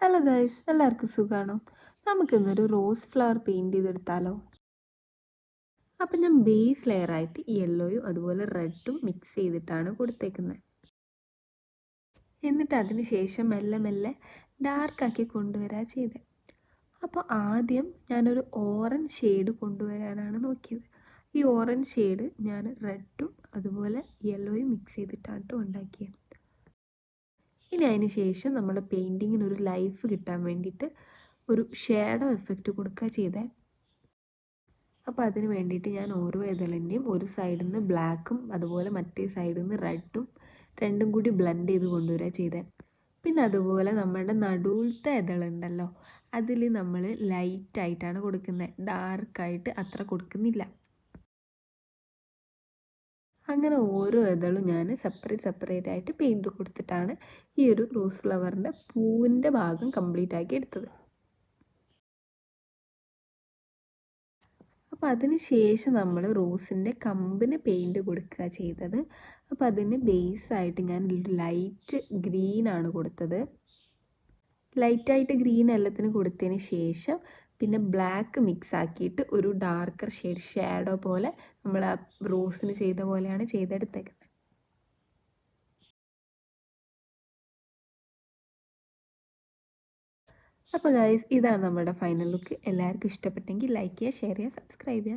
Hello guys, എല്ലാവർക്കും സുഖമാണോ? നമുക്കിന്നൊരു റോസ് ഫ്ലവർ പെയിൻറ് ചെയ്തെടുത്താലോ? അപ്പം ഞാൻ ബേസ് ലെയറായിട്ട് യെല്ലോയും അതുപോലെ റെഡും മിക്സ് ചെയ്തിട്ടാണ് കൊടുത്തേക്കുന്നത്. എന്നിട്ട് അതിന് ശേഷം മെല്ലെ മെല്ലെ ഡാർക്കാക്കി കൊണ്ടുവരാൻ ചെയ്തത്. അപ്പോൾ ആദ്യം ഞാനൊരു ഓറഞ്ച് ഷെയ്ഡ് കൊണ്ടുവരാനാണ് നോക്കിയത്. ഈ ഓറഞ്ച് ഷെയ്ഡ് ഞാൻ റെഡും അതുപോലെ യെല്ലോയും മിക്സ് ചെയ്തിട്ടാണ് ഉണ്ടാക്കിയത്. ഇനി അതിന് ശേഷം നമ്മൾ പെയിൻറ്റിങ്ങിനൊരു ലൈഫ് കിട്ടാൻ വേണ്ടിയിട്ട് ഒരു ഷാഡോ എഫക്റ്റ് കൊടുക്കുക ചെയ്തേ. അപ്പോൾ അതിന് വേണ്ടിയിട്ട് ഞാൻ ഓരോ ഇതളിൻ്റെയും ഒരു സൈഡിൽ നിന്ന് ബ്ലാക്കും അതുപോലെ മറ്റേ സൈഡിൽ നിന്ന് റെഡും രണ്ടും കൂടി ബ്ലെൻഡ് ചെയ്ത് കൊണ്ടുവരിക ചെയ്തേ. പിന്നെ അതുപോലെ നമ്മുടെ നടുവിലത്തെ ഇതളുണ്ടല്ലോ, അതിൽ നമ്മൾ ലൈറ്റായിട്ടാണ് കൊടുക്കുന്നത്, ഡാർക്കായിട്ട് അത്ര കൊടുക്കുന്നില്ല. അങ്ങനെ ഓരോ ഇതളും ഞാൻ സെപ്പറേറ്റ് ആയിട്ട് പെയിൻറ്റ് കൊടുത്തിട്ടാണ് ഈ ഒരു റോസ് ഫ്ലവറിൻ്റെ പൂവിൻ്റെ ഭാഗം കംപ്ലീറ്റ് ആക്കി എടുത്തത്. അപ്പോൾ അതിന് ശേഷം നമ്മൾ റോസിൻ്റെ കമ്പിന് പെയിൻറ്റ് കൊടുക്കുക ചെയ്തത്. അപ്പോൾ അതിന് ബേസായിട്ട് ഞാൻ ലൈറ്റ് ഗ്രീനാണ് കൊടുത്തത്. ലൈറ്റായിട്ട് ഗ്രീൻ എല്ലാത്തിനും കൊടുത്തതിന് ശേഷം പിന്നെ ബ്ലാക്ക് മിക്സ് ആക്കിയിട്ട് ഒരു ഡാർക്കർ ഷെയ്ഡ് ഷാഡോ പോലെ നമ്മൾ ആ റോസിന് ചെയ്ത പോലെയാണ് ചെയ്തെടുത്തേക്കുന്നത്. അപ്പോൾ ഗൈസ്, ഇതാണ് നമ്മുടെ ഫൈനൽ ലുക്ക്. എല്ലാവർക്കും ഇഷ്ടപ്പെട്ടെങ്കിൽ ലൈക്ക് ചെയ്യുക, ഷെയർ ചെയ്യുക, സബ്സ്ക്രൈബ് ചെയ്യുക.